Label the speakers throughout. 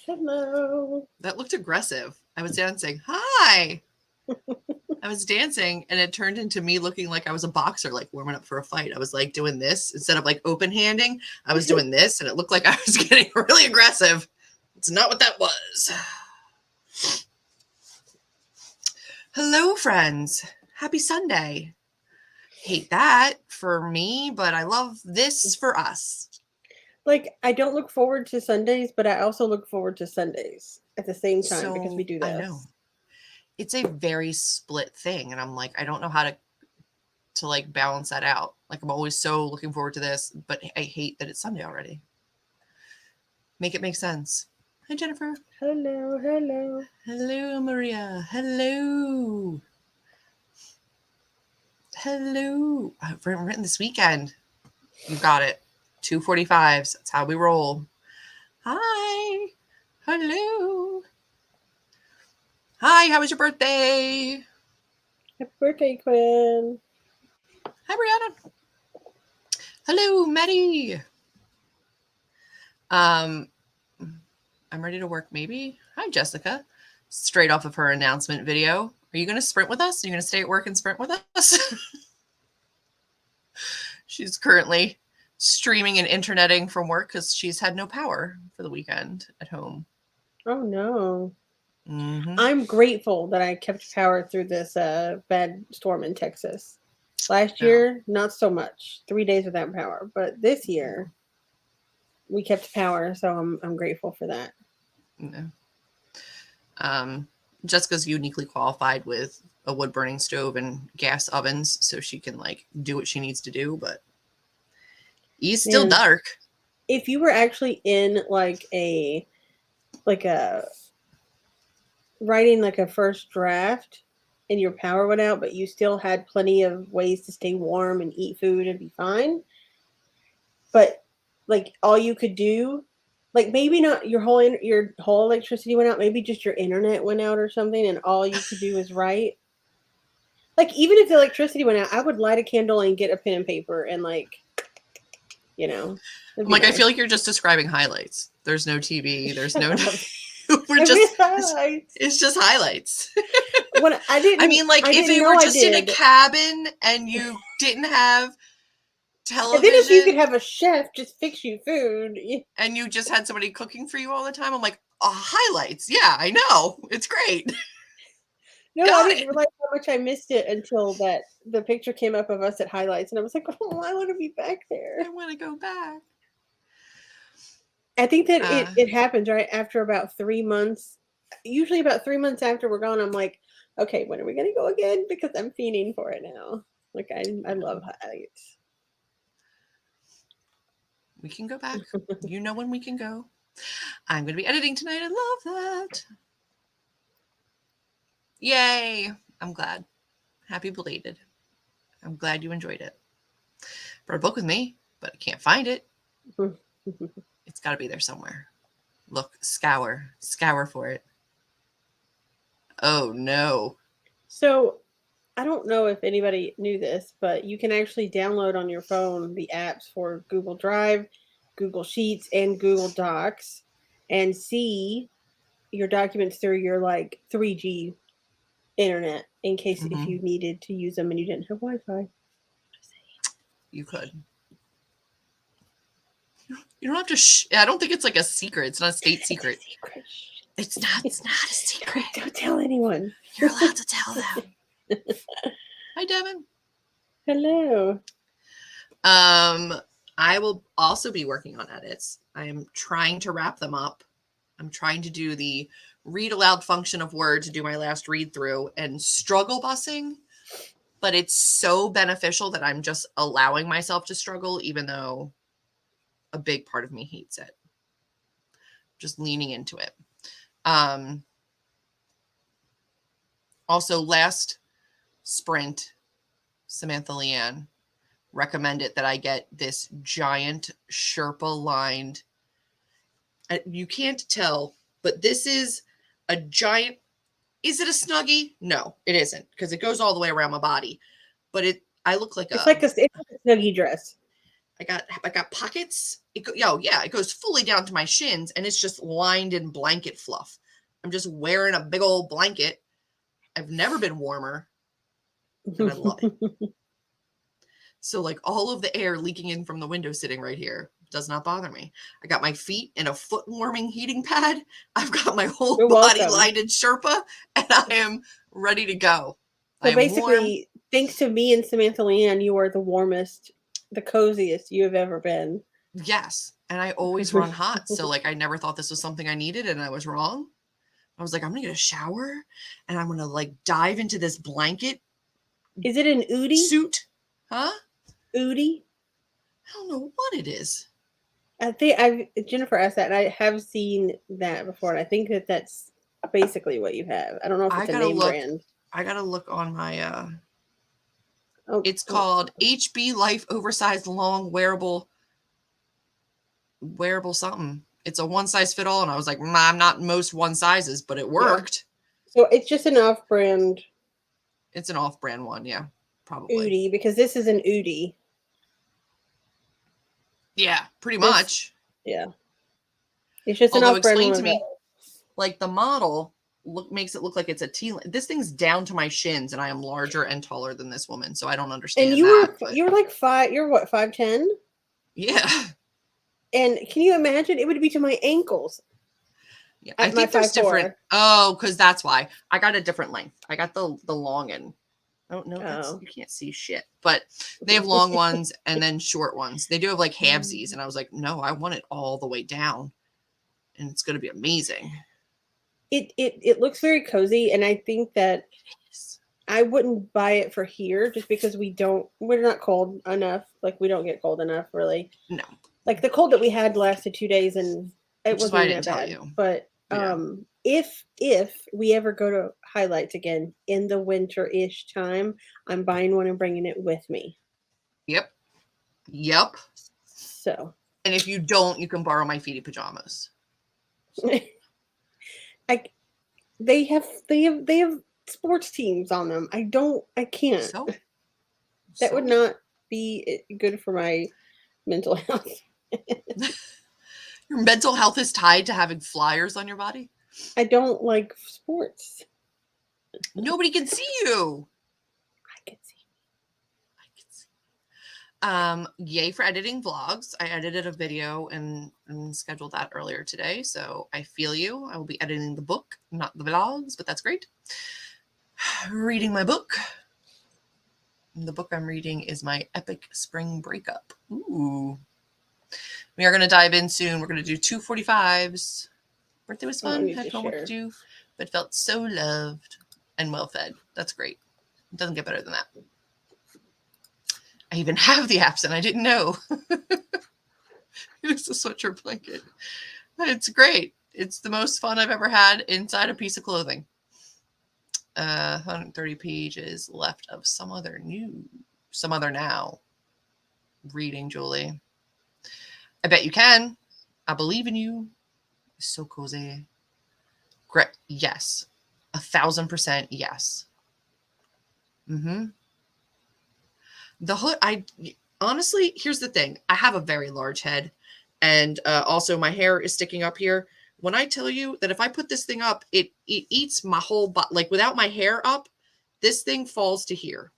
Speaker 1: Hello.
Speaker 2: That looked aggressive. I was dancing. Hi. I was dancing and it turned into me looking like I was a boxer, like warming up for a fight. I was like doing this instead of like open handing. I was doing this and it looked like I was getting really aggressive. It's not what that was. Hello, friends. Happy Sunday. Hate that for me, but I love this for us.
Speaker 1: Like, I don't look forward to Sundays, but I also look forward to Sundays at the same time because we do this.
Speaker 2: I know. It's a very split thing. And I'm like, I don't know how to like balance that out. Like, I'm always so looking forward to this, but I hate that it's Sunday already. Make it make sense. Hi, Jennifer.
Speaker 1: Hello, hello.
Speaker 2: Hello, Maria. Hello. Hello. I've written this weekend. You got it. 2:45s. That's how we roll. Hi. Hello. Hi, how was your birthday?
Speaker 1: Happy birthday, Quinn.
Speaker 2: Hi, Brianna. Hello, Maddie. I'm ready to work, maybe. Hi, Jessica. Straight off of her announcement video. Are you going to sprint with us? Are you going to stay at work and sprint with us? She's currently streaming and interneting from work because she's had no power for the weekend at home.
Speaker 1: Oh, no.
Speaker 2: Mm-hmm.
Speaker 1: I'm grateful that I kept power through this bad storm in Texas. Last year, not so much. 3 days without power. But this year, we kept power, so I'm grateful for that.
Speaker 2: No. Jessica's uniquely qualified with a wood burning stove and gas ovens, so she can like do what she needs to do, but it's still dark.
Speaker 1: If you were actually in like a writing like a first draft and your power went out, but you still had plenty of ways to stay warm and eat food and be fine, but like all you could do, like maybe not your whole electricity went out, maybe just your internet went out or something, and all you could do is write. Like, even if the electricity went out, I would light a candle and get a pen and paper and like, you know.
Speaker 2: Like, nice. I feel like you're just describing highlights. There's no TV. There's no. It's just highlights.
Speaker 1: I
Speaker 2: mean, like if you were just in a cabin and you didn't have television.
Speaker 1: And then if you could have a chef just fix you food.
Speaker 2: And you just had somebody cooking for you all the time. I'm like, highlights. Yeah, I know. It's great.
Speaker 1: No, I didn't realize how much I missed it until the picture came up of us at highlights. And I was like, oh, I want to be back there.
Speaker 2: I want to go back.
Speaker 1: I think that it happens right after about 3 months. Usually about 3 months after we're gone, I'm like, okay, when are we going to go again? Because I'm fiending for it now. Like, I love highlights.
Speaker 2: We can go back. You know when we can go. I'm going to be editing tonight. I love that. Yay. I'm glad. Happy belated. I'm glad you enjoyed it. Brought a book with me, but I can't find it. It's got to be there somewhere. Look, scour for it. Oh, no.
Speaker 1: So, I don't know if anybody knew this, but you can actually download on your phone the apps for Google Drive, Google Sheets, and Google Docs and see your documents through your, like, 3G internet in case if you needed to use them and you didn't have Wi-Fi.
Speaker 2: You could. You don't have to. I don't think it's like a secret. It's not a state secret. It's not a secret.
Speaker 1: Don't tell anyone.
Speaker 2: You're allowed to tell them. Hi, Devin.
Speaker 1: Hello.
Speaker 2: I will also be working on edits. I am trying to wrap them up. I'm trying to do the read aloud function of Word to do my last read through and struggle busing, but it's so beneficial that I'm just allowing myself to struggle, even though a big part of me hates it. Just leaning into it. Also, last sprint, Samantha Leanne recommended that I get this giant Sherpa lined. You can't tell, but this is a giant. Is it a Snuggie? No, it isn't, because it goes all the way around my body. But I look like
Speaker 1: it's like a Snuggie dress.
Speaker 2: I got pockets. It goes fully down to my shins, and it's just lined in blanket fluff. I'm just wearing a big old blanket. I've never been warmer, and I love it. So like all of the air leaking in from the window sitting right here does not bother me. I got my feet in a foot warming heating pad. I've got my whole body lined in Sherpa, and I am ready to go.
Speaker 1: So basically, thanks to me and Samantha Leanne, you are the warmest, the coziest you have ever been.
Speaker 2: Yes. And I always run hot. So like I never thought this was something I needed, and I was wrong. I was like, I'm gonna get a shower and I'm gonna like dive into this blanket.
Speaker 1: Is it an Udi
Speaker 2: suit? Huh?
Speaker 1: Udi?
Speaker 2: I don't know what it is.
Speaker 1: I think Jennifer asked that, and I have seen that before, and I think that's basically what you have. I don't know if it's a name brand.
Speaker 2: I gotta look on my it's called HB Life Oversized Long Wearable something. It's a one size fit all, and I was like, I'm not most one sizes, but it worked.
Speaker 1: Yeah. So it's just an off-brand.
Speaker 2: It's an off-brand one, yeah, probably.
Speaker 1: Udi, because this is an Udi.
Speaker 2: Yeah, pretty much.
Speaker 1: Yeah. It's just an off-brand
Speaker 2: explain to me, like the model makes it look like it's a T. This thing's down to my shins, and I am larger and taller than this woman, so I don't understand.
Speaker 1: And you were like 5. You're what, 5'10"?
Speaker 2: Yeah.
Speaker 1: And can you imagine? It would be to my ankles.
Speaker 2: Yeah, I think there's different. Oh, because that's why I got a different length. I got the long and you can't see shit, but they have long ones and then short ones. They do have like halvesies, and I was like, no, I want it all the way down, and it's going to be amazing.
Speaker 1: It looks very cozy, and I think that I wouldn't buy it for here just because we're not cold enough. Like we don't get cold enough, really.
Speaker 2: No.
Speaker 1: Like the cold that we had lasted 2 days, and it wasn't that bad. But if we ever go to Highlights again in the winter-ish time, I'm buying one and bringing it with me.
Speaker 2: Yep.
Speaker 1: So.
Speaker 2: And if you don't, you can borrow my feety pajamas.
Speaker 1: They have sports teams on them. I can't. That would not be good for my mental health.
Speaker 2: Your mental health is tied to having flyers on your body?
Speaker 1: I don't like sports.
Speaker 2: Nobody can see you.
Speaker 1: I can see.
Speaker 2: Yay for editing vlogs. I edited a video and scheduled that earlier today, so I feel you. I will be editing the book, not the vlogs, but that's great. Reading my book. The book I'm reading is my Epic Spring Breakup. Ooh. We are going to dive in soon. We're going to do 245s. Birthday was fun. Had homework to do, but felt so loved and well fed. That's great. It doesn't get better than that. I even have the apps, and I didn't know. It's a sweatshirt blanket. It's great. It's the most fun I've ever had inside a piece of clothing. 130 pages left of some other now. Reading, Julie. I bet you can. I believe in you. It's so cozy. Great. Yes. 1,000% yes. The hood, honestly, here's the thing. I have a very large head, and also my hair is sticking up here. When I tell you that if I put this thing up, it eats my whole body. Like without my hair up, this thing falls to here.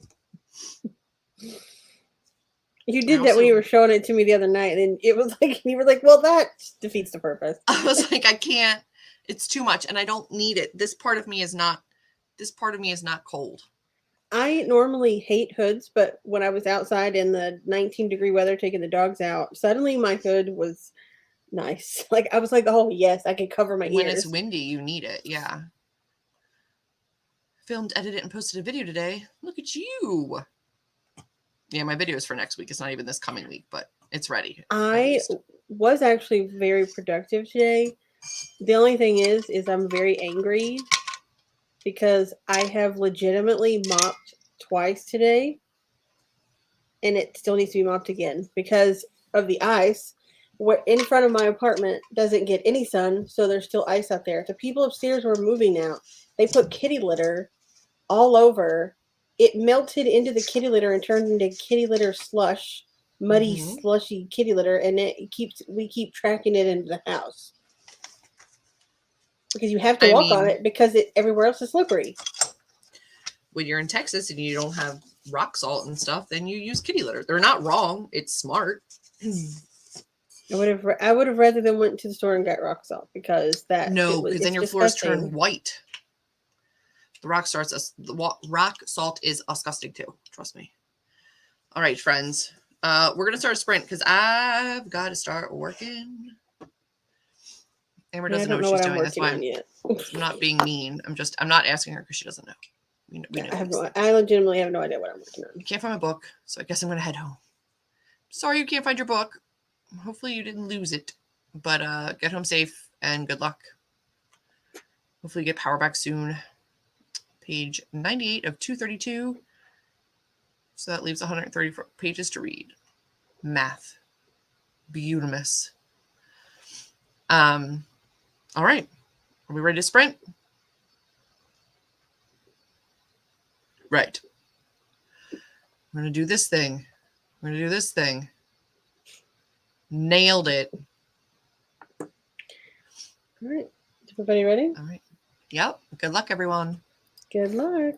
Speaker 1: You did that when you were showing it to me the other night, and it was like, you were like, well, that defeats the purpose.
Speaker 2: I was like, I can't. It's too much, and I don't need it. This part of me is not cold.
Speaker 1: I normally hate hoods, but when I was outside in the 19-degree weather taking the dogs out, suddenly my hood was nice. Like I was like, oh yes, I can cover my
Speaker 2: When it's
Speaker 1: ears.
Speaker 2: windy, you need it. Yeah. Filmed, edited, and posted a video today. Look at you. Yeah, my video is for next week. It's not even this coming week, but it's ready.
Speaker 1: I was actually very productive today. The only thing is I'm very angry because I have legitimately mopped twice today and it still needs to be mopped again because of the ice. What in front of my apartment doesn't get any sun, so there's still ice out there. The people upstairs were moving now. They put kitty litter all over. It melted into the kitty litter and turned into kitty litter slush, muddy, slushy kitty litter, and we keep tracking it into the house because you have to walk on it because everywhere else is slippery.
Speaker 2: When you're in Texas and you don't have rock salt and stuff, then you use kitty litter. They're not wrong. It's smart.
Speaker 1: I would have rather than went to the store and got rock salt because
Speaker 2: because then your floors turn white. The rock salt is disgusting too. Trust me. All right, friends. We're gonna start a sprint because I've got to start working. Amber doesn't know what she's doing. That's why I'm not being mean. I'm not asking her because she doesn't know. We know
Speaker 1: I legitimately have no idea what I'm working on.
Speaker 2: You can't find my book, so I guess I'm gonna head home. Sorry you can't find your book. Hopefully you didn't lose it, but get home safe and good luck. Hopefully you get power back soon. Page 98 of 232. So that leaves 134 pages to read. Math. Beautimous. All right. Are we ready to sprint? Right. We're going to do this thing. Nailed it.
Speaker 1: All right. Is everybody ready?
Speaker 2: All right. Yep. Good luck, everyone.
Speaker 1: Good luck.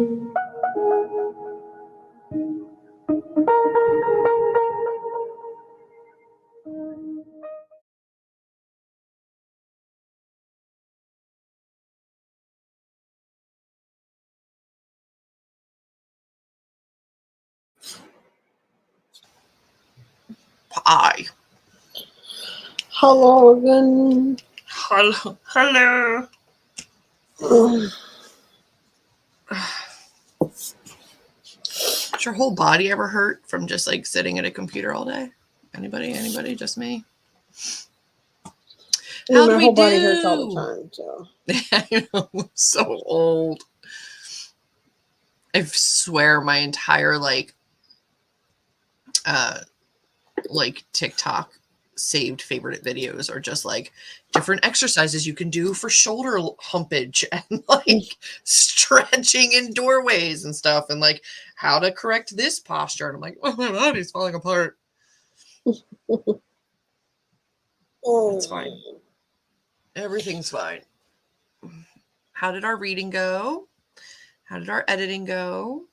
Speaker 2: Pie.
Speaker 1: Hello again.
Speaker 2: Hello. Hello. Does your whole body ever hurt from just like sitting at a computer all day? Anybody? Just me? How do
Speaker 1: my
Speaker 2: we
Speaker 1: whole
Speaker 2: do?
Speaker 1: body hurts all the time. So
Speaker 2: I know, I'm so old. I swear my entire like TikTok saved favorite videos are just like different exercises you can do for shoulder humpage and like stretching in doorways and stuff and like how to correct this posture. And I'm like, oh, my body's falling apart. It's fine. Everything's fine. How did our reading go? How did our editing go?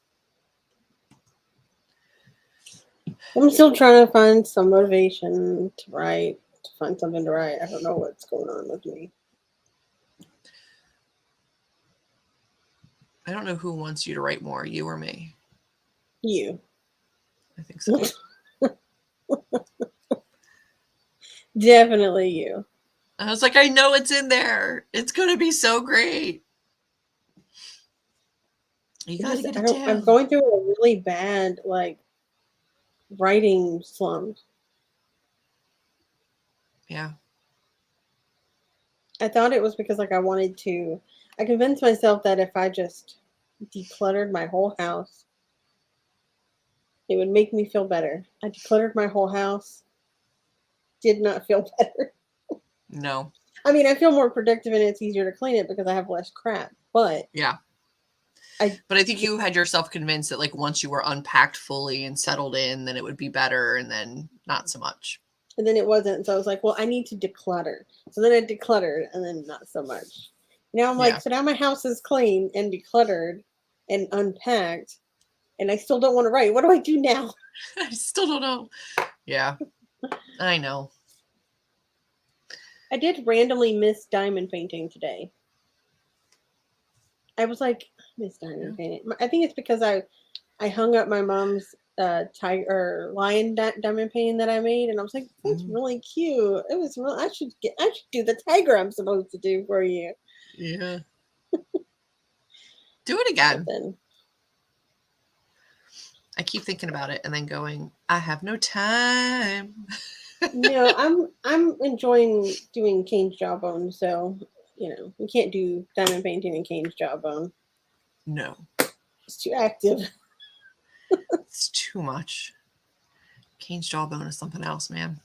Speaker 1: I'm still trying to find some motivation to write, to find something to write. I don't know what's going on with me.
Speaker 2: I don't know who wants you to write more, you or me.
Speaker 1: You.
Speaker 2: I think so.
Speaker 1: Definitely you.
Speaker 2: I was like, I know it's in there. It's going to be so great. You got to get it down.
Speaker 1: I'm going through a really bad, like, writing slump.
Speaker 2: Yeah.
Speaker 1: I thought it was because, like, I convinced myself that if I just decluttered my whole house, it would make me feel better. I decluttered my whole house. Did not feel better.
Speaker 2: No.
Speaker 1: I mean, I feel more productive and it's easier to clean it because I have less crap. But
Speaker 2: yeah. But I think you had yourself convinced that like once you were unpacked fully and settled in, then it would be better, and then not so much.
Speaker 1: And then it wasn't. So I was like, well, I need to declutter. So then I decluttered and then not so much. Now I'm like, so now my house is clean and decluttered and unpacked and I still don't want to write. What do I do now?
Speaker 2: I still don't know. Yeah. I know.
Speaker 1: I did randomly miss diamond painting today. I was like, miss diamond painting. I think it's because I hung up my mom's tiger lion diamond painting that I made, and I was like, that's really cute. It was real. I should do the tiger I'm supposed to do for you.
Speaker 2: Yeah. Do it again. I keep thinking about it and then going, I have no time.
Speaker 1: No, I'm enjoying doing Kane's Jawbone, so we can't do diamond painting and Kane's Jawbone.
Speaker 2: No.
Speaker 1: It's too active.
Speaker 2: It's too much. Kane's Jawbone is something else, man.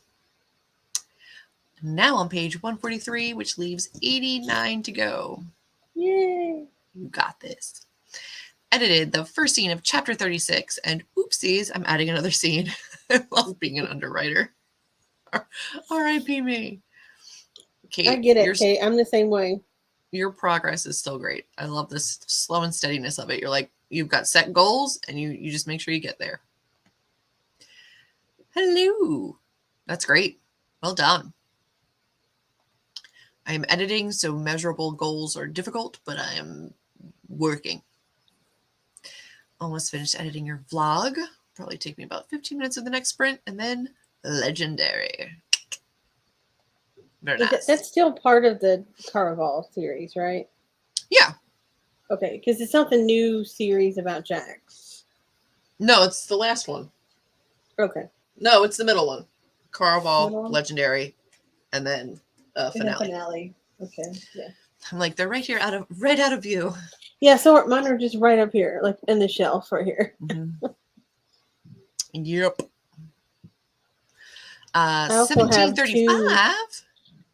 Speaker 2: Now on page 143, which leaves 89 to go.
Speaker 1: Yay.
Speaker 2: You got this. Edited the first scene of chapter 36, and oopsies, I'm adding another scene. I love being an underwriter. R.I.P. me. Kate,
Speaker 1: I get it, Kate. I'm the same way.
Speaker 2: Your progress is still great. I love this slow and steadiness of it. You're like, you've got set goals, and you just make sure you get there. Hello. That's great. Well done. I am editing, so measurable goals are difficult, but I am working. Almost finished editing your vlog. Probably take me about 15 minutes of the next sprint, and then legendary. Very nice.
Speaker 1: That's still part of the Caraval series, right?
Speaker 2: Yeah.
Speaker 1: Okay, because it's not the new series about Jax.
Speaker 2: No, it's the last one.
Speaker 1: Okay.
Speaker 2: No, it's the middle one. Caraval, legendary, and then finale.
Speaker 1: Finale. Okay. Yeah.
Speaker 2: I'm like, they're right here, right out of view.
Speaker 1: Yeah, so mine are just right up here, like in the shelf right here.
Speaker 2: Mm-hmm. Yep.
Speaker 1: 1735.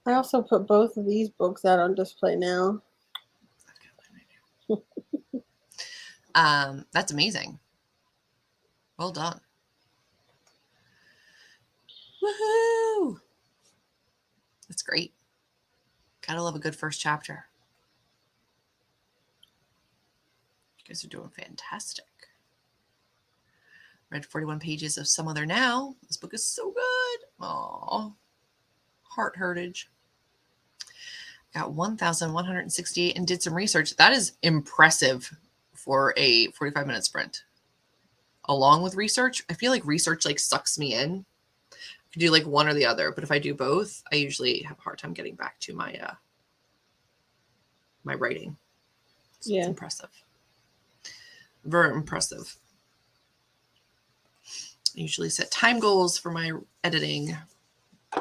Speaker 1: I also put both of these books out on display now.
Speaker 2: That's amazing. Well done. Woohoo! That's great. Gotta love a good first chapter. guys are doing fantastic. Read 41 pages of Some Other Now. This book is so good. Aww. Heart hurtage. Got 1,168 and did some research. That is impressive for a 45-minute sprint. Along with research, I feel like research like sucks me in. I can do like one or the other, but if I do both, I usually have a hard time getting back to my my writing. So it's impressive. Very impressive. I usually set time goals for my editing.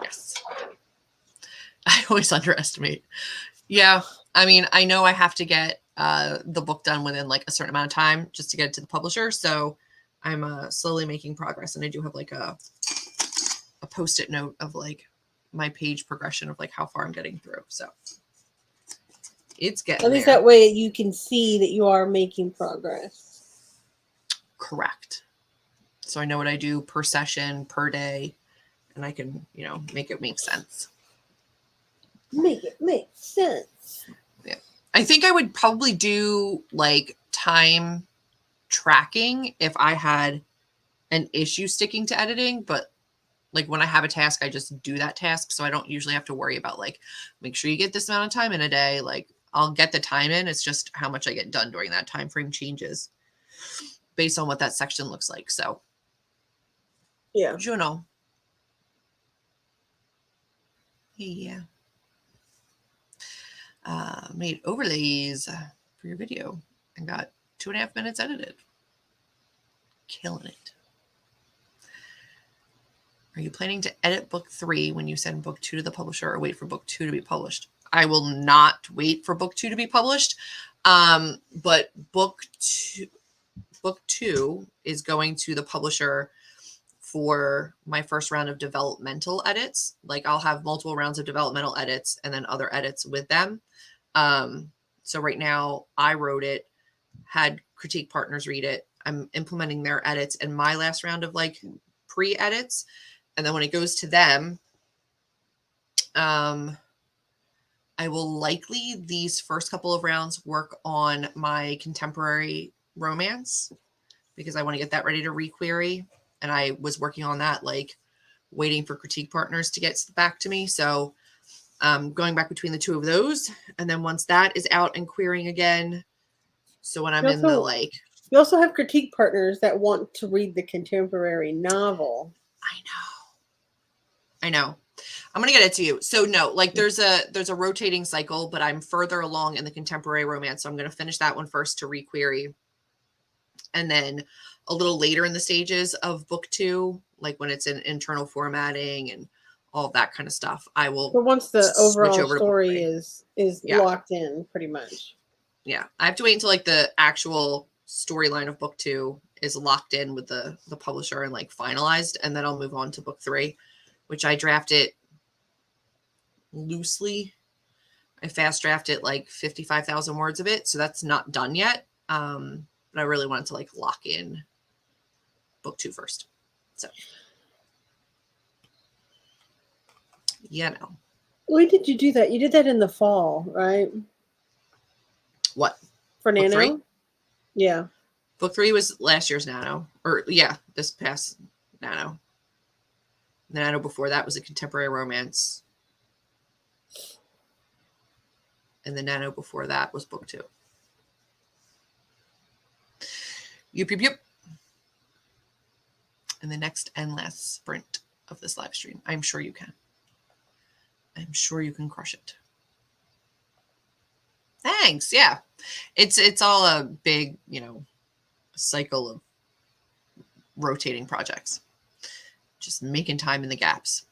Speaker 2: Yes. I always underestimate. Yeah. I mean, I know I have to get the book done within like a certain amount of time just to get it to the publisher. So I'm slowly making progress. And I do have like a Post-it note of like my page progression of like how far I'm getting through. So it's getting
Speaker 1: at least
Speaker 2: there.
Speaker 1: that way you can see that you are making progress.
Speaker 2: Correct. So I know what I do per session, per day, and I can, make it make sense.
Speaker 1: Make it make sense.
Speaker 2: Yeah. I think I would probably do like time tracking if I had an issue sticking to editing, but like when I have a task, I just do that task. So I don't usually have to worry about like, make sure you get this amount of time in a day. Like I'll get the time in. It's just how much I get done during that time frame changes based on what that section looks like. So
Speaker 1: yeah.
Speaker 2: Yeah. Made overlays for your video and got 2.5 minutes edited. Killing it. Are you planning to edit book 3 when you send book 2 to the publisher or wait for book 2 to be published? I will not wait for book 2 to be published. But book 2 is going to the publisher for my first round of developmental edits. Like I'll have multiple rounds of developmental edits and then other edits with them. So right now I wrote it, had critique partners read it. I'm implementing their edits in my last round of like pre-edits. And then when it goes to them, I will likely these first couple of rounds work on my contemporary romance because I want to get that ready to requery. And I was working on that, like waiting for critique partners to get back to me. So going back between the two of those. And then once that is out and querying again. So when I'm in the like.
Speaker 1: You also have critique partners that want to read the contemporary novel.
Speaker 2: I know. I'm going to get it to you. So no, like there's a rotating cycle, but I'm further along in the contemporary romance. So I'm going to finish that one first to requery. And then a little later in the stages of book 2, like when it's in internal formatting and all that kind of stuff, I will.
Speaker 1: But once the overall story is locked in pretty much.
Speaker 2: Yeah. I have to wait until like the actual storyline of book 2 is locked in with the publisher and like finalized. And then I'll move on to book 3, which I drafted loosely. I fast drafted like 55,000 words of it. So that's not done yet. But I really wanted to like lock in book 2 first. So,
Speaker 1: When did you do that? You did that in the fall, right?
Speaker 2: What?
Speaker 1: For Nano?
Speaker 2: Book 3?
Speaker 1: Yeah.
Speaker 2: Book 3 was last year's Nano. Or yeah, this past Nano. The Nano before that was a contemporary romance. And the Nano before that was book 2. Yep. In the next and last sprint of this live stream. I'm sure you can. I'm sure you can crush it. Thanks. Yeah. It's all a big, cycle of rotating projects. Just making time in the gaps.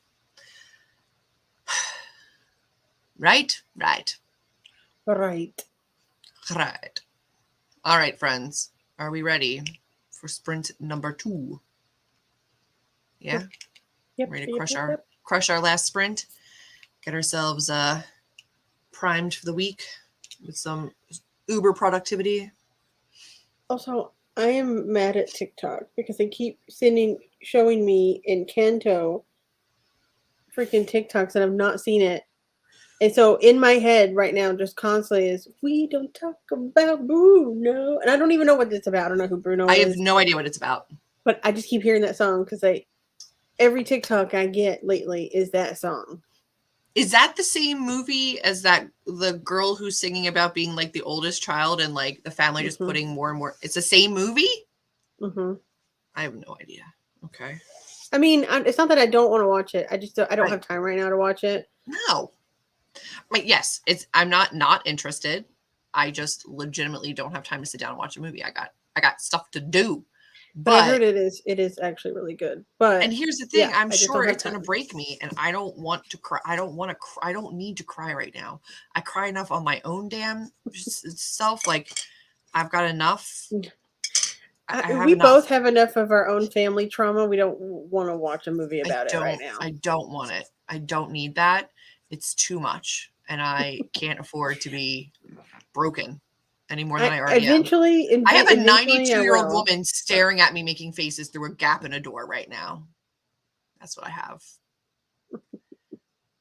Speaker 2: Right? Right. All right, friends. Are we ready for sprint number 2? Yeah?
Speaker 1: Yep.
Speaker 2: Ready to crush our last sprint? Get ourselves primed for the week with some uber productivity.
Speaker 1: Also, I am mad at TikTok because they keep showing me in Kanto freaking TikToks and I've not seen it And so in my head right now, just constantly is, we don't talk about Bruno. And I don't even know what it's about. I don't know who Bruno
Speaker 2: I have
Speaker 1: is.
Speaker 2: no idea what it's about.
Speaker 1: But I just keep hearing that song because every TikTok I get lately is that song.
Speaker 2: Is that the same movie as the girl who's singing about being like the oldest child and like the family just putting more and more? It's the same movie?
Speaker 1: Mm-hmm.
Speaker 2: I have no idea. Okay.
Speaker 1: I mean, it's not that I don't want to watch it. I don't have time right now to watch it.
Speaker 2: No. Yes, I'm not interested. I just legitimately don't have time to sit down and watch a movie. I got stuff to do.
Speaker 1: But I heard it is actually really good. But
Speaker 2: and here's the thing,
Speaker 1: yeah,
Speaker 2: I'm sure it's going to break me, and I don't want to cry. I don't want to cry. I don't need to cry right now. I cry enough on my own damn self. Like I've got enough.
Speaker 1: We both have enough of our own family trauma. We don't want to watch a movie about it right now.
Speaker 2: I don't want it. I don't need that. It's too much, and I can't afford to be broken any more than I already am. I have a 92-year-old woman staring at me making faces through a gap in a door right now. That's what I have.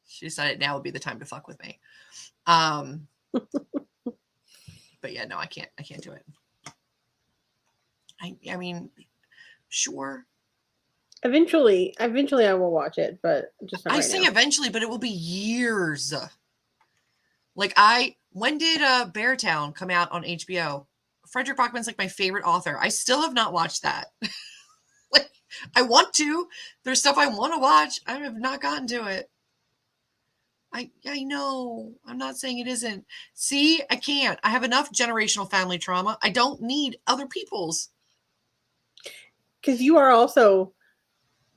Speaker 2: She decided now would be the time to fuck with me. But yeah, no, I can't do it. I mean, sure.
Speaker 1: Eventually I will watch it, but just not right now. I say
Speaker 2: eventually, but it will be years. Like when did Beartown come out on HBO? Frederick Bachman's like my favorite author. I still have not watched that. Like I want to. There's stuff I want to watch. I have not gotten to it. I know. I'm not saying it isn't. See, I can't. I have enough generational family trauma. I don't need other people's.
Speaker 1: Because you are also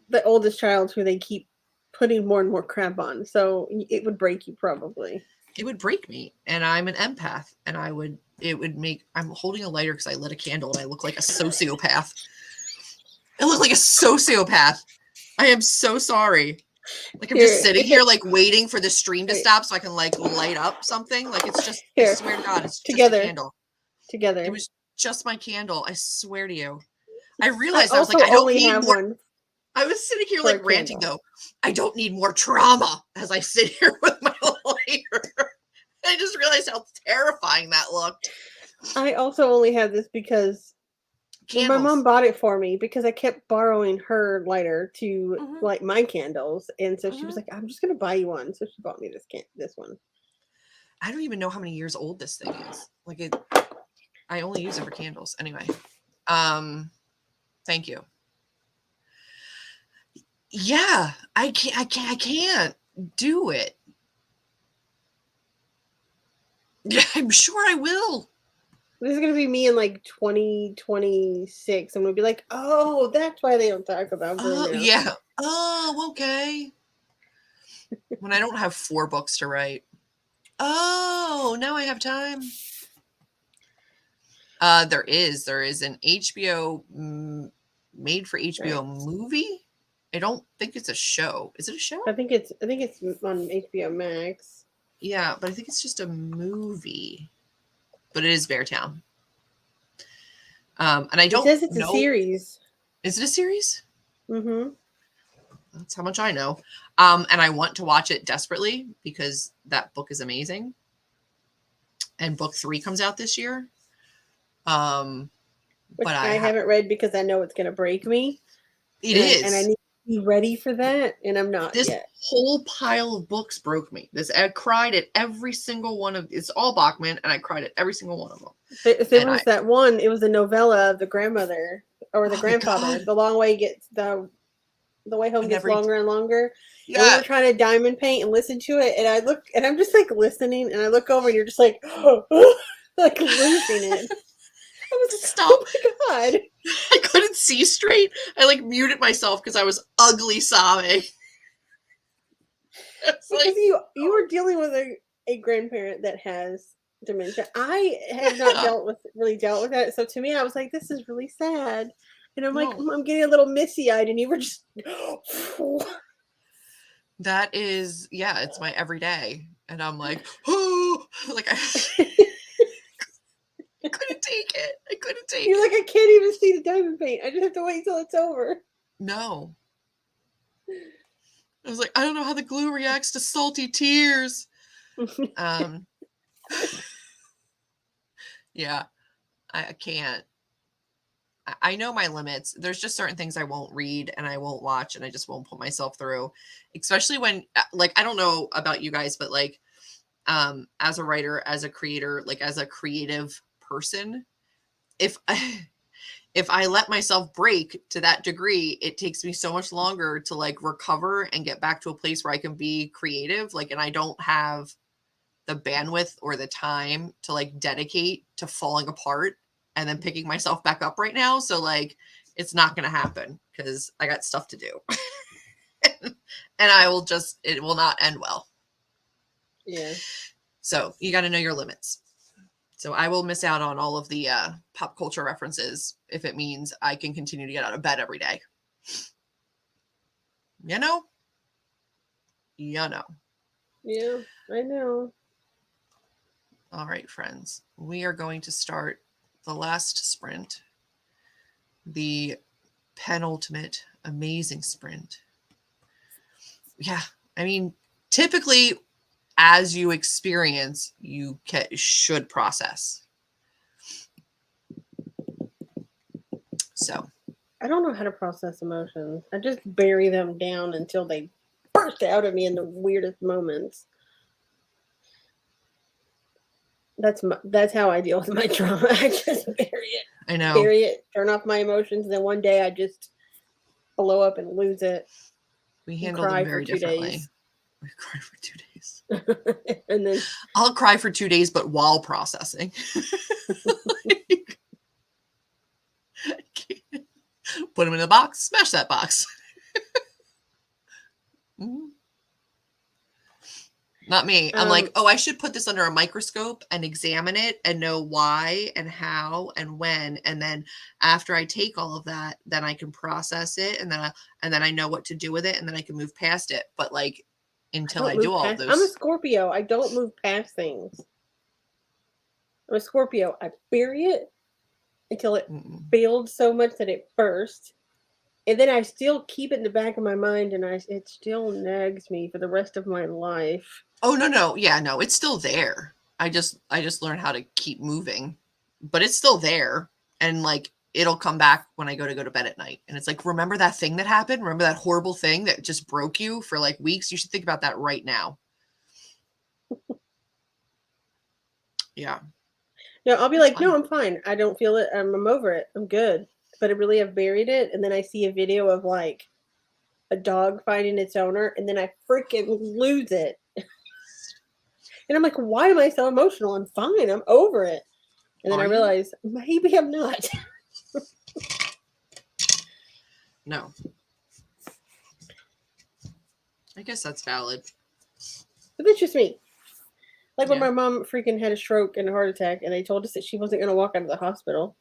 Speaker 1: the oldest child who they keep putting more and more crap on. So it would break you probably.
Speaker 2: It would break me. And I'm an empath. And I'm holding a lighter because I lit a candle and I look like a sociopath. I look like a sociopath. I am so sorry. Like I'm just sitting here like waiting for the stream to stop so I can like light up something. Like it's just, I swear to God, it's just a candle.
Speaker 1: Together.
Speaker 2: It was just my candle. I swear to you. I realized I was like, I don't need more. I was sitting here like ranting though. I don't need more trauma as I sit here with my lighter. I just realized how terrifying that looked.
Speaker 1: I also only have this because my mom bought it for me because I kept borrowing her lighter to light my candles, and so she was like, "I'm just gonna buy you one." So she bought me this one.
Speaker 2: I don't even know how many years old this thing is. Like I only use it for candles anyway. Thank you. Yeah, I can't do it. Yeah, I'm sure I will.
Speaker 1: This is gonna be me in like 2026. I'm gonna be like, oh, that's why they don't talk about Bruno.
Speaker 2: Yeah. Oh, okay. When I don't have 4 books to write. Oh, now I have time. There is an HBO made for HBO movie. I don't think it's a show. Is it a show?
Speaker 1: I think it's on HBO Max.
Speaker 2: Yeah, but I think it's just a movie. But it is Beartown. And I don't know. It says it's a
Speaker 1: series.
Speaker 2: Is it a series?
Speaker 1: Mm-hmm.
Speaker 2: That's how much I know. And I want to watch it desperately because that book is amazing. And book 3 comes out this year.
Speaker 1: Which but I haven't read because I know it's going to break me.
Speaker 2: It is.
Speaker 1: And I need to be ready for that. And I'm not
Speaker 2: this
Speaker 1: yet.
Speaker 2: Whole pile of books broke me. I cried at every single one of it's all Bachman, and I cried at every single one of them.
Speaker 1: There was that one. It was a novella of the grandmother or the grandfather. The long way gets the way home gets longer and longer. Yeah. And we were trying to diamond paint and listen to it, and I look, and I'm just like listening, and I look over, and you're just like, like losing it. I was
Speaker 2: stop.
Speaker 1: Oh my God.
Speaker 2: I couldn't see straight. I like muted myself because I was ugly sobbing.
Speaker 1: Because you were dealing with a grandparent that has dementia. I have not really dealt with that. So to me, I was like, this is really sad. And I'm like, I'm getting a little misty-eyed, and you were just
Speaker 2: that is, yeah, it's my everyday. And I'm like, oh, like I couldn't take it. I couldn't take it.
Speaker 1: You're like, I can't even see the diamond paint. I just have to wait till it's over.
Speaker 2: No. I was like, I don't know how the glue reacts to salty tears. Um, yeah, I can't. I know my limits. There's just certain things I won't read and I won't watch and I just won't put myself through, especially when, like, I don't know about you guys, but like, as a writer, as a creator, like as a creative person, if if I let myself break to that degree, it takes me so much longer to like recover and get back to a place where I can be creative. Like, and I don't have the bandwidth or the time to like dedicate to falling apart and then picking myself back up right now. So like, it's not going to happen because I got stuff to do. And it will not end well.
Speaker 1: Yeah.
Speaker 2: So you got to know your limits. So I will miss out on all of the pop culture references if it means I can continue to get out of bed every day. You know? You know.
Speaker 1: Yeah, I know.
Speaker 2: All right, friends. We are going to start the last sprint, the penultimate amazing sprint. Yeah. I mean, typically, as you experience, you should process. So
Speaker 1: I don't know how to process emotions. I just bury them down until they burst out of me in the weirdest moments. That's how I deal with my trauma. I just
Speaker 2: I know.
Speaker 1: bury it, turn off my emotions, and then one day I just blow up and lose it.
Speaker 2: We handle them very differently. We cry for 2 days.
Speaker 1: And then
Speaker 2: I'll cry for 2 days, but while processing. Like, put them in a box, smash that box. Mm-hmm. Not me. I'm like, oh, I should put this under a microscope and examine it and know why and how and when. And then after I take all of that, then I can process it and then I know what to do with it and then I can move past it. But like until I do all of those.
Speaker 1: I'm a Scorpio. I don't move past things. I'm a Scorpio. I bury it until it builds so much that it bursts. And then I still keep it in the back of my mind and it still nags me for the rest of my life.
Speaker 2: Oh no. Yeah, no, it's still there. I just learned how to keep moving. But it's still there. And like it'll come back when I go to bed at night. And it's like, remember that thing that happened? Remember that horrible thing that just broke you for like weeks? You should think about that right now. Yeah.
Speaker 1: No, I'll be like, no, I'm fine. I don't feel it. I'm over it. I'm good. But I really have buried it. And then I see a video of like a dog finding its owner, and then I freaking lose it. And I'm like, why am I so emotional? I'm fine. I'm over it. And then I realize maybe I'm not.
Speaker 2: No. I guess that's valid.
Speaker 1: But that's just me. Like when my mom freaking had a stroke and a heart attack, and they told us that she wasn't going to walk out of the hospital.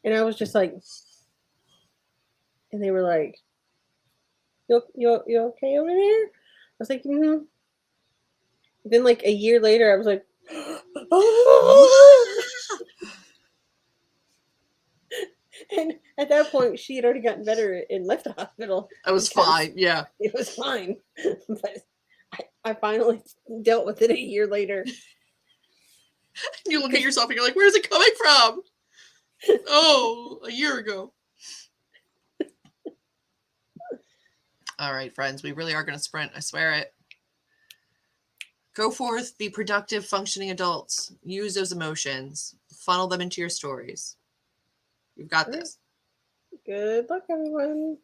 Speaker 1: And I was just like, and they were like, you okay over there? I was like, mm-hmm. Then like a year later, I was like, oh! And at that point, she had already gotten better and left the hospital.
Speaker 2: I was fine. Yeah.
Speaker 1: It was fine. But I finally dealt with it a year later.
Speaker 2: You look at yourself and you're like, where's it coming from? Oh, a year ago. All right, friends, we really are going to sprint. I swear it. Go forth, be productive, functioning adults. Use those emotions. Funnel them into your stories. You've got this.
Speaker 1: Good luck, everyone.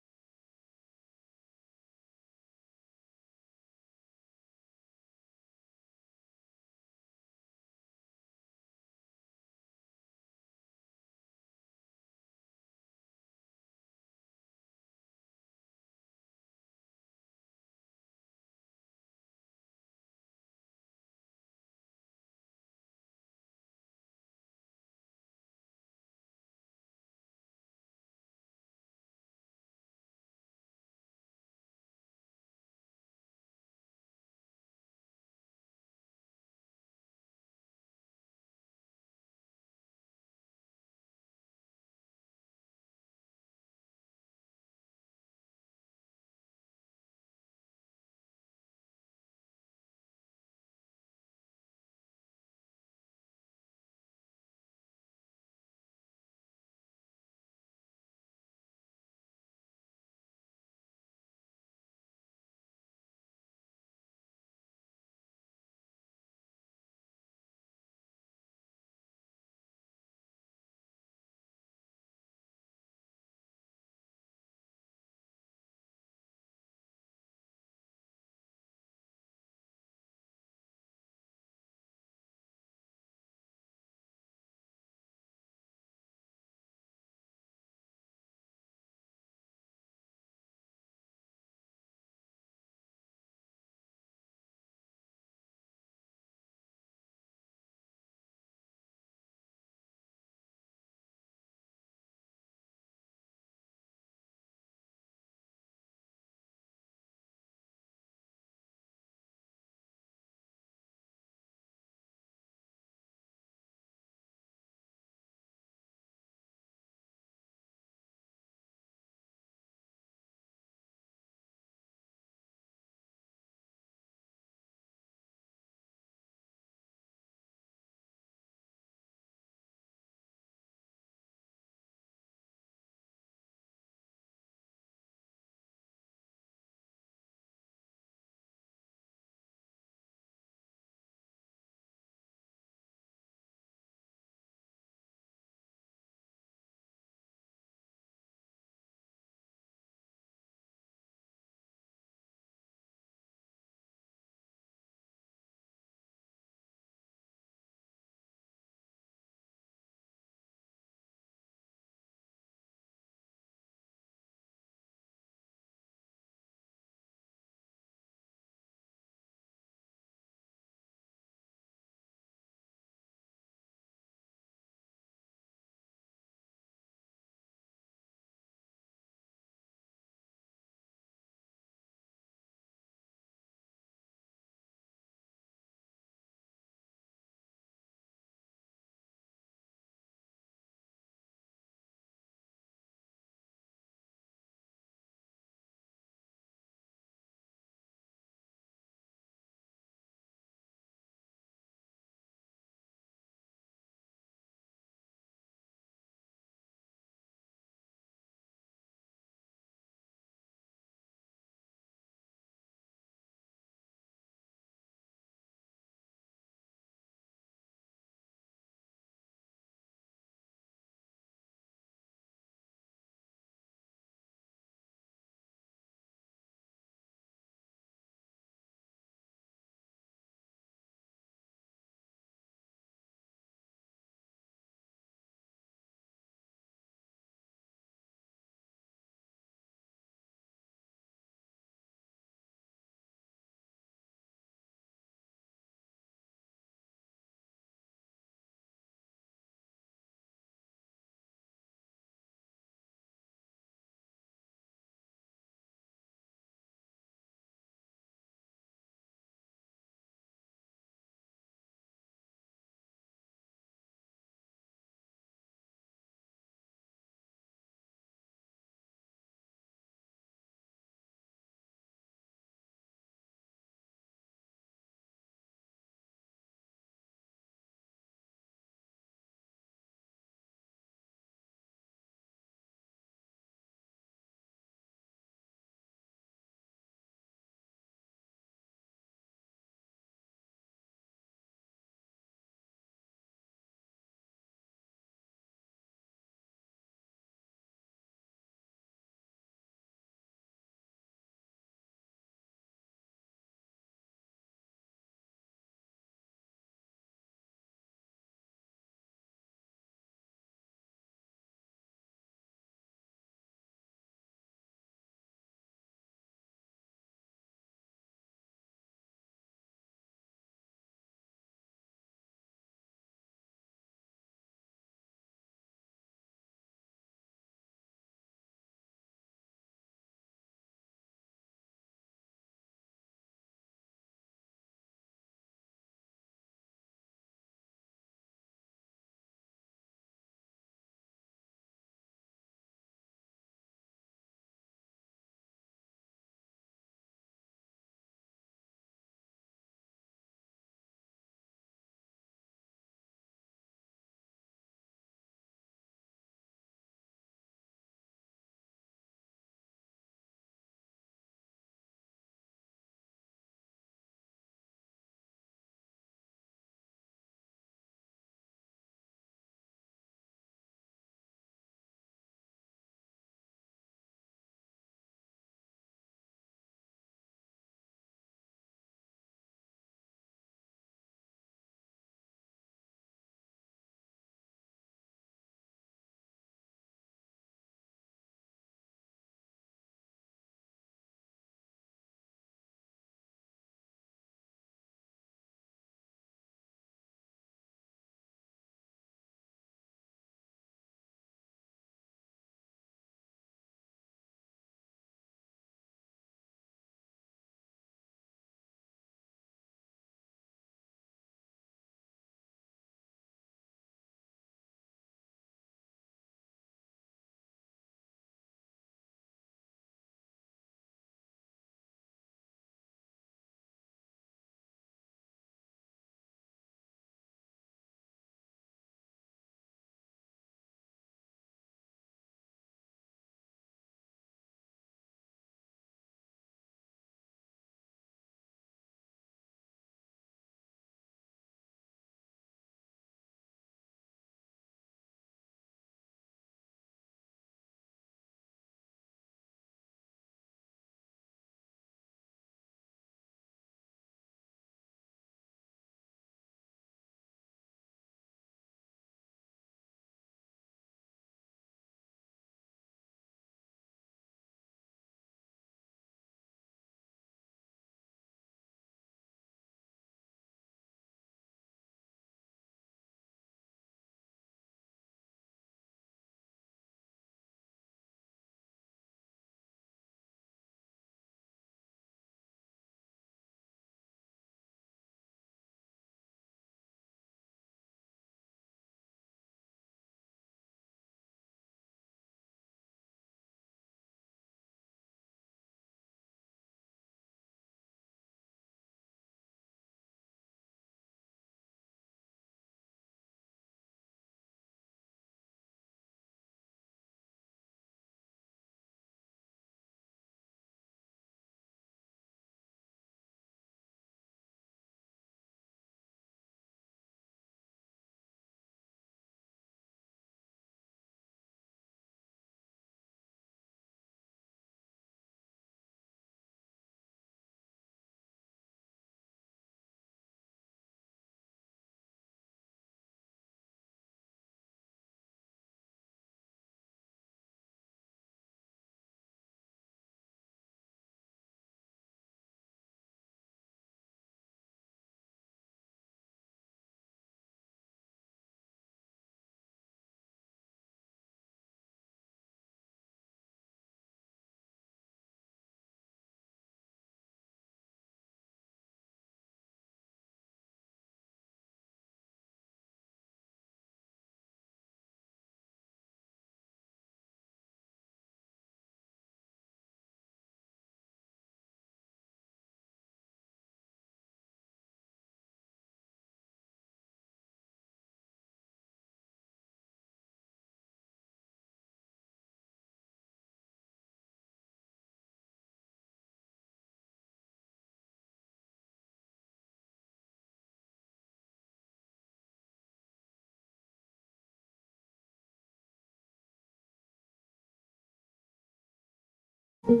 Speaker 1: Hello.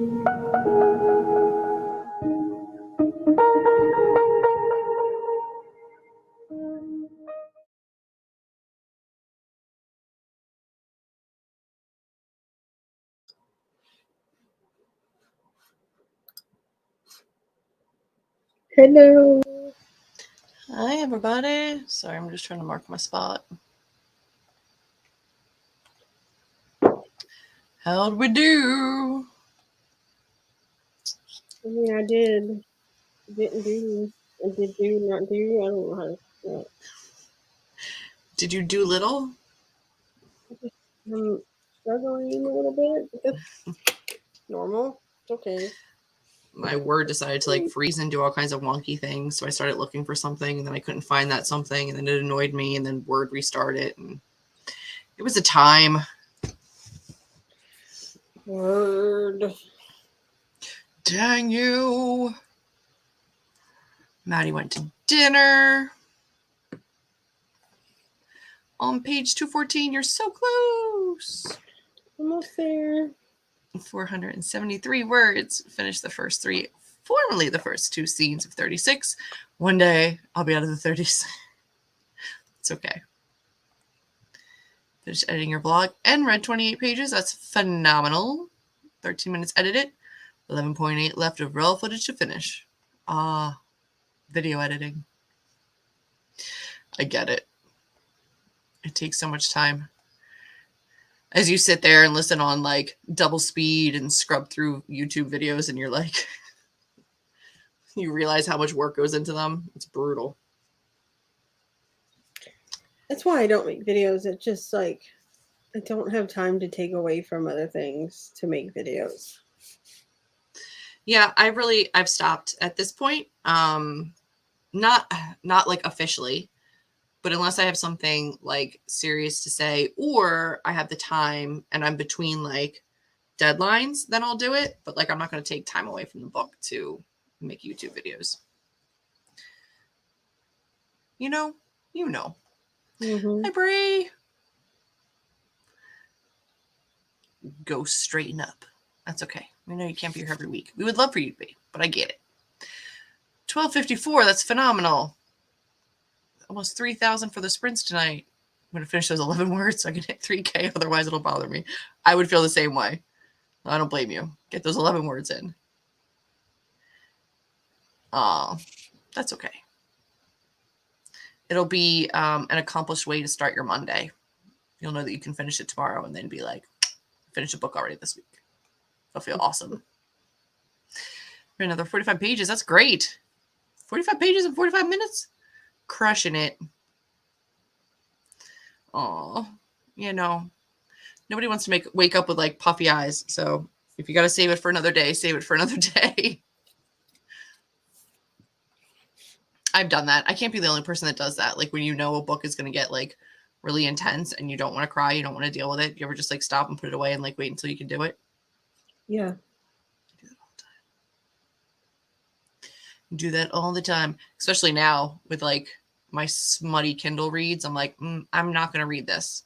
Speaker 2: Hi, everybody. Sorry, I'm just trying to mark my spot. How'd we do?
Speaker 1: I mean, I didn't do, I did do, not do. I don't know how to. No.
Speaker 2: Did you do little?
Speaker 1: I'm struggling a little bit, but that's normal. It's okay.
Speaker 2: My Word decided to like freeze and do all kinds of wonky things. So I started looking for something and then I couldn't find that something and then it annoyed me and then Word restarted and it was a time.
Speaker 1: Word.
Speaker 2: Dang you. Maddie went to dinner. On page 214, you're so close.
Speaker 1: Almost there.
Speaker 2: 473 words. Finish the first 3. Formerly the first 2 scenes of 36. One day, I'll be out of the 30s. It's okay. Finished editing your vlog and read 28 pages. That's phenomenal. 13 minutes edited. 11.8 left of raw footage to finish. Video editing. I get it. It takes so much time. As you sit there and listen on like double speed and scrub through YouTube videos and you're like, you realize how much work goes into them. It's brutal.
Speaker 1: That's why I don't make videos. It's just like I don't have time to take away from other things to make videos.
Speaker 2: Yeah, I've stopped at this point. Not like officially, but unless I have something like serious to say or I have the time and I'm between like deadlines, then I'll do it. But like I'm not going to take time away from the book to make YouTube videos. You know.
Speaker 1: Mm-hmm.
Speaker 2: Hi, Bree. Go straighten up. That's okay. We know you can't be here every week. We would love for you to be, but I get it. 12:54. That's phenomenal. Almost 3,000 for the sprints tonight. I'm going to finish those 11 words so I can hit 3K. Otherwise, it'll bother me. I would feel the same way. I don't blame you. Get those 11 words in. That's okay. It'll be an accomplished way to start your Monday. You'll know that you can finish it tomorrow and then be like, finish a book already this week. It'll feel awesome. For another 45 pages. That's great. 45 pages in 45 minutes? Crushing it. Oh, nobody wants to wake up with like puffy eyes. So if you got to save it for another day, save it for another day. I've done that. I can't be the only person that does that. Like when you know a book is going to get like really intense and you don't want to cry, you don't want to deal with it. You ever just like stop and put it away and like wait until you can do it?
Speaker 1: Yeah.
Speaker 2: Do that all the time, especially now with like my smutty Kindle reads. I'm like, I'm not going to read this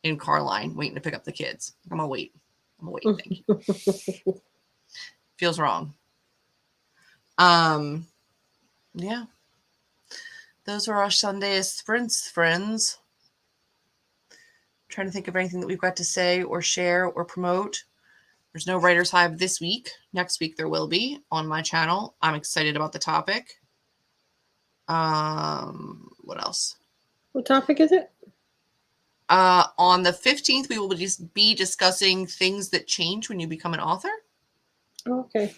Speaker 2: in car line waiting to pick up the kids. I'm going to wait. Thank you. Feels wrong. Yeah. Those are our Sunday sprints, friends. Trying to think of anything that we've got to say or share or promote. There's no Writer's Hive this week. Next week there will be on my channel. I'm excited about the topic. What else?
Speaker 1: What topic is it?
Speaker 2: On the 15th, we will just be discussing things that change when you become an author.
Speaker 1: Oh, okay.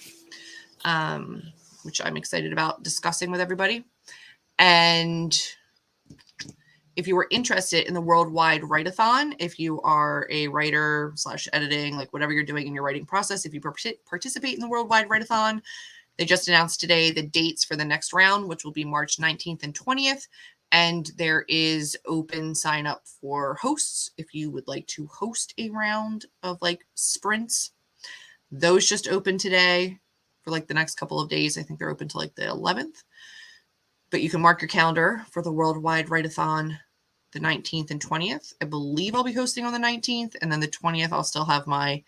Speaker 2: Which I'm excited about discussing with everybody. And if you were interested in the Worldwide Write-a-thon, if you are a writer / editing, like whatever you're doing in your writing process, if you participate in the Worldwide Write-a-thon, they just announced today the dates for the next round, which will be March 19th and 20th. And there is open sign up for hosts if you would like to host a round of like sprints. Those just opened today for like the next couple of days. I think they're open till like the 11th. But you can mark your calendar for the Worldwide Write-a-thon the 19th and 20th. I believe I'll be hosting on the 19th. And then the 20th, I'll still have my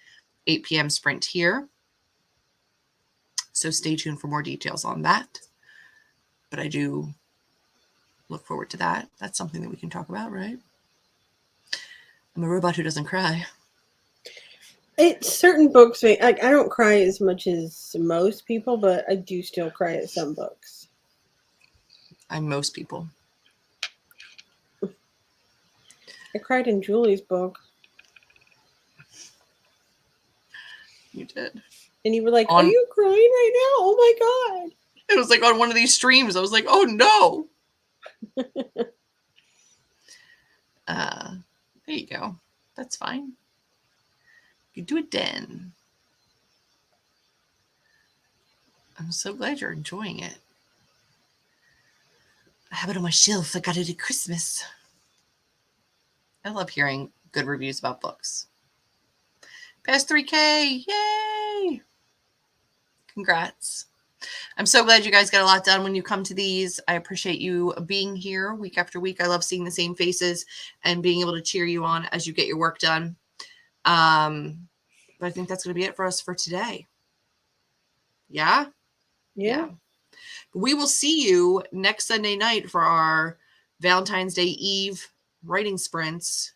Speaker 2: 8 p.m. sprint here. So stay tuned for more details on that. But I do look forward to that. That's something that we can talk about, right? I'm a robot who doesn't cry.
Speaker 1: It's certain books. Like, I don't cry as much as most people, but I do still cry at some books.
Speaker 2: I'm most people.
Speaker 1: I cried in Julie's book.
Speaker 2: You did.
Speaker 1: And you were like, are you crying right now? Oh my God.
Speaker 2: It was like on one of these streams. I was like, oh no. There you go. That's fine. You do it then. I'm so glad you're enjoying it. I have it on my shelf. I got it at Christmas. I love hearing good reviews about books. Past 3K. Yay. Congrats. I'm so glad you guys get a lot done when you come to these. I appreciate you being here week after week. I love seeing the same faces and being able to cheer you on as you get your work done. But I think that's going to be it for us for today. Yeah?
Speaker 1: Yeah.
Speaker 2: We will see you next Sunday night for our Valentine's Day Eve writing sprints.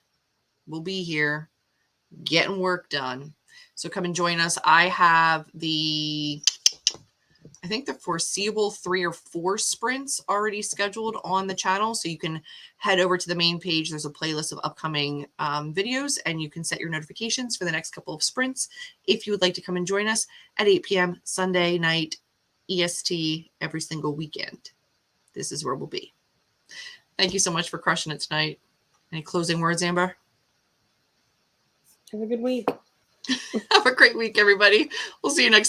Speaker 2: We'll be here getting work done. So come and join us. I have the foreseeable 3 or 4 sprints already scheduled on the channel. So you can head over to the main page. There's a playlist of upcoming videos, and you can set your notifications for the next couple of sprints if you would like to come and join us at 8 p.m. Sunday night EST every single weekend. This is where we'll be. Thank you so much for crushing it tonight. Any closing words, Amber?
Speaker 1: Have a good week.
Speaker 2: Have a great week, everybody. We'll see you next